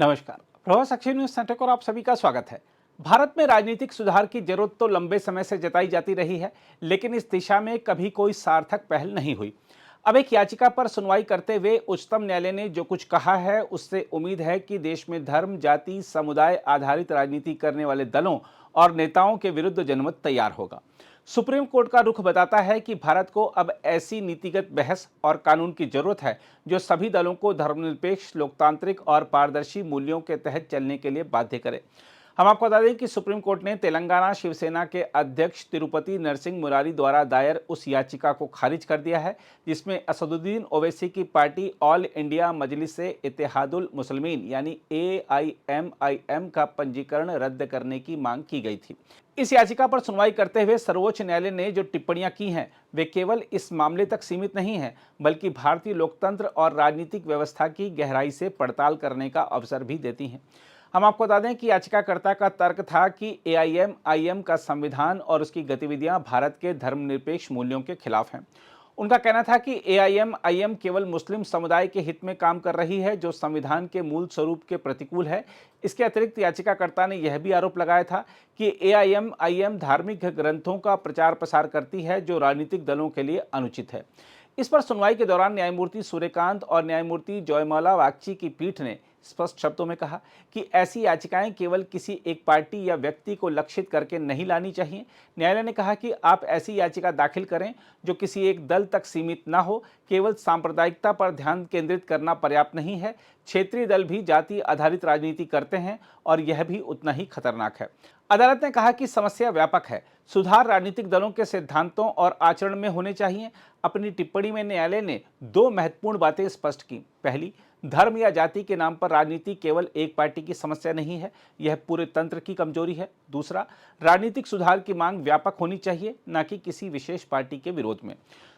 नमस्कार, Prabhas Akshay news centre पर आप सभी का स्वागत है। भारत में राजनीतिक सुधार की जरूरत तो लंबे समय से जताई जाती रही है, लेकिन इस दिशा में कभी कोई सार्थक पहल नहीं हुई। अब एक याचिका पर सुनवाई करते हुए उच्चतम न्यायालय ने जो कुछ कहा है, उससे उम्मीद है कि देश में धर्म, जाति, समुदाय आधारित राजनीति करने वाले दलों और नेताओं के विरुद्ध जनमत तैयार होगा। सुप्रीम कोर्ट का रुख बताता है कि भारत को अब ऐसी नीतिगत बहस और कानून की जरूरत है जो सभी दलों को धर्मनिरपेक्ष, लोकतांत्रिक और पारदर्शी मूल्यों के तहत चलने के लिए बाध्य करे। हम आपको बता दें कि सुप्रीम कोर्ट ने तेलंगाना शिवसेना के अध्यक्ष तिरुपति नरसिंह मुरारी द्वारा दायर उस याचिका को खारिज कर दिया है जिसमें असदुद्दीन ओवैसी की पार्टी ऑल इंडिया मजलिस इत्तेहादुल मुस्लिमीन यानी AIMIM का पंजीकरण रद्द करने की मांग की गई थी। इस याचिका पर सुनवाई करते हुए सर्वोच्च न्यायालय ने जो टिप्पणियां की हैं वे केवल इस मामले तक सीमित नहीं हैं, बल्कि भारतीय लोकतंत्र और राजनीतिक व्यवस्था की गहराई से पड़ताल करने का अवसर भी देती हैं। हम आपको बता दें कि याचिकाकर्ता का तर्क था कि AIMIM का संविधान और उसकी गतिविधियां भारत के धर्मनिरपेक्ष मूल्यों के खिलाफ हैं। उनका कहना था कि AIMIM केवल मुस्लिम समुदाय के हित में काम कर रही है, जो संविधान के मूल स्वरूप के प्रतिकूल है। इसके अतिरिक्त याचिकाकर्ता ने यह भी आरोप लगाया था कि AIMIM धार्मिक ग्रंथों का प्रचार प्रसार करती है, जो राजनीतिक दलों के लिए अनुचित है। इस पर सुनवाई के दौरान न्यायमूर्ति सूर्यकांत और न्यायमूर्ति जयमाला बागची की पीठ ने स्पष्ट शब्दों में कहा कि ऐसी याचिकाएं केवल किसी एक पार्टी या व्यक्ति को लक्षित करके नहीं लानी चाहिए। न्यायालय ने कहा कि आप ऐसी याचिका दाखिल करें जो किसी एक दल तक सीमित ना हो। केवल सांप्रदायिकता पर ध्यान केंद्रित करना पर्याप्त नहीं है। क्षेत्रीय दल भी जाति आधारित राजनीति करते हैं और यह भी उतना ही खतरनाक है। अदालत ने कहा कि समस्या व्यापक है। सुधार राजनीतिक दलों के सिद्धांतों और आचरण में होने चाहिए। अपनी टिप्पणी में न्यायालय ने दो महत्वपूर्ण बातें स्पष्ट की। पहली, धर्म या जाति के नाम पर राजनीति केवल एक पार्टी की समस्या नहीं है, यह पूरे तंत्र की कमजोरी है। दूसरा, राजनीतिक सुधार की मांग व्यापक होनी चाहिए, न कि किसी विशेष पार्टी के विरोध में।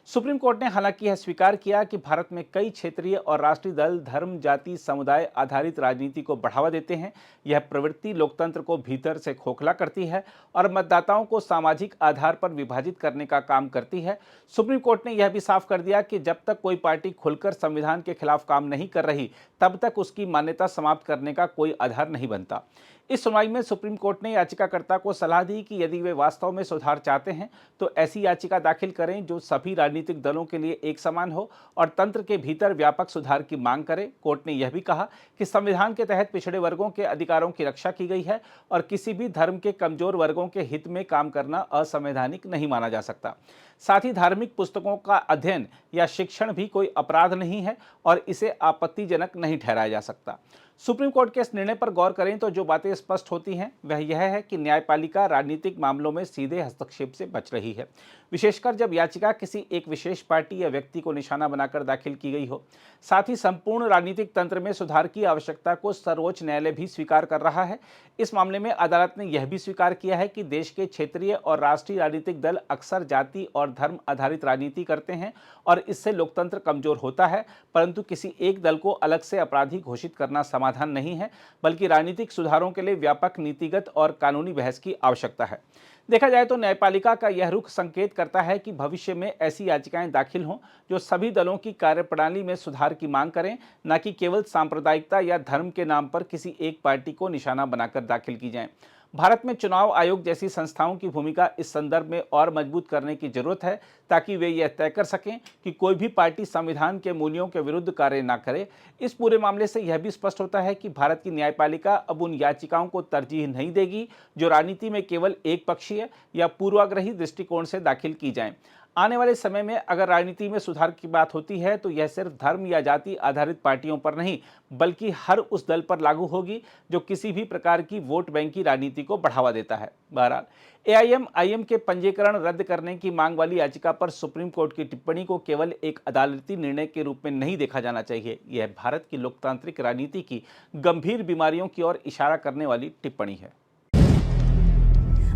सुप्रीम कोर्ट ने हालांकि यह स्वीकार किया कि भारत में कई क्षेत्रीय और राष्ट्रीय दल धर्म, जाति, समुदाय आधारित राजनीति को बढ़ावा देते हैं। यह प्रवृत्ति लोकतंत्र को भीतर से खोखला करती है और मतदाताओं को सामाजिक आधार पर विभाजित करने का काम करती है। सुप्रीम कोर्ट ने यह भी साफ कर दिया कि जब तक कोई पार्टी खुलकर संविधान के खिलाफ काम नहीं कर रही, तब तक उसकी मान्यता समाप्त करने का कोई आधार नहीं बनता। इस सुनवाई में सुप्रीम कोर्ट ने याचिकाकर्ता को सलाह दी कि यदि वे वास्तव में सुधार चाहते हैं तो ऐसी याचिका दाखिल करें जो सभी राजनीतिक दलों के लिए एक समान हो और तंत्र के भीतर व्यापक सुधार की मांग करे। कोर्ट ने यह भी कहा कि संविधान के तहत पिछड़े वर्गों के अधिकारों की रक्षा की गई है और किसी भी धर्म के कमजोर वर्गों के हित में काम करना असंवैधानिक नहीं माना जा सकता। साथ ही धार्मिक पुस्तकों का अध्ययन या शिक्षण भी कोई अपराध नहीं है और इसे आपत्तिजनक नहीं ठहराया जा सकता। सुप्रीम कोर्ट के इस निर्णय पर गौर करें तो जो बातें स्पष्ट होती हैं वह यह है कि न्यायपालिका राजनीतिक मामलों में सीधे हस्तक्षेप से बच रही है, विशेषकर जब याचिका किसी एक विशेष पार्टी या व्यक्ति को निशाना बनाकर दाखिल की गई हो। साथ ही संपूर्ण राजनीतिक तंत्र में सुधार की आवश्यकता को सर्वोच्च न्यायालय भी स्वीकार कर रहा है। इस मामले में अदालत ने यह भी स्वीकार किया है कि देश के क्षेत्रीय और राष्ट्रीय राजनीतिक दल अक्सर जाति और धर्म आधारित राजनीति करते हैं और इससे लोकतंत्र कमजोर होता है, परंतु किसी एक दल को अलग से अपराधी घोषित करना समाधान नहीं है, बल्कि राजनीतिक सुधारों के लिए व्यापक नीतिगत और कानूनी बहस की आवश्यकता है। देखा जाए तो न्यायपालिका का यह रुख संकेत करता है कि भविष्य में ऐसी याचिकाएं दाखिल हों जो सभी दलों की कार्यप्रणाली में सुधार की मांग करें, न कि केवल सांप्रदायिकता या धर्म के नाम पर किसी एक पार्टी को निशाना बनाकर दाखिल की जाएं। भारत में चुनाव आयोग जैसी संस्थाओं की भूमिका इस संदर्भ में और मजबूत करने की जरूरत है, ताकि वे यह तय कर सकें कि कोई भी पार्टी संविधान के मूल्यों के विरुद्ध कार्य न करे। इस पूरे मामले से यह भी स्पष्ट होता है कि भारत की न्यायपालिका अब उन याचिकाओं को तरजीह नहीं देगी जो राजनीति में केवल एक पक्षीय या पूर्वाग्रही दृष्टिकोण से दाखिल की जाएं। आने वाले समय में अगर राजनीति में सुधार की बात होती है तो यह सिर्फ धर्म या जाति आधारित पार्टियों पर नहीं, बल्कि हर उस दल पर लागू होगी जो किसी भी प्रकार की वोट बैंक की राजनीति को बढ़ावा देता है। बहरहाल, AIMIM के पंजीकरण रद्द करने की मांग वाली याचिका पर सुप्रीम कोर्ट की टिप्पणी को केवल एक अदालती निर्णय के रूप में नहीं देखा जाना चाहिए। यह भारत की लोकतांत्रिक राजनीति की गंभीर बीमारियों की ओर इशारा करने वाली टिप्पणी है।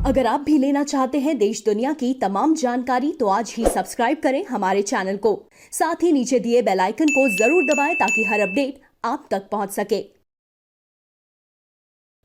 अगर आप भी लेना चाहते हैं देश दुनिया की तमाम जानकारी तो आज ही सब्सक्राइब करें हमारे चैनल को। साथ ही नीचे दिए बेल आइकन को जरूर दबाएं ताकि हर अपडेट आप तक पहुंच सके।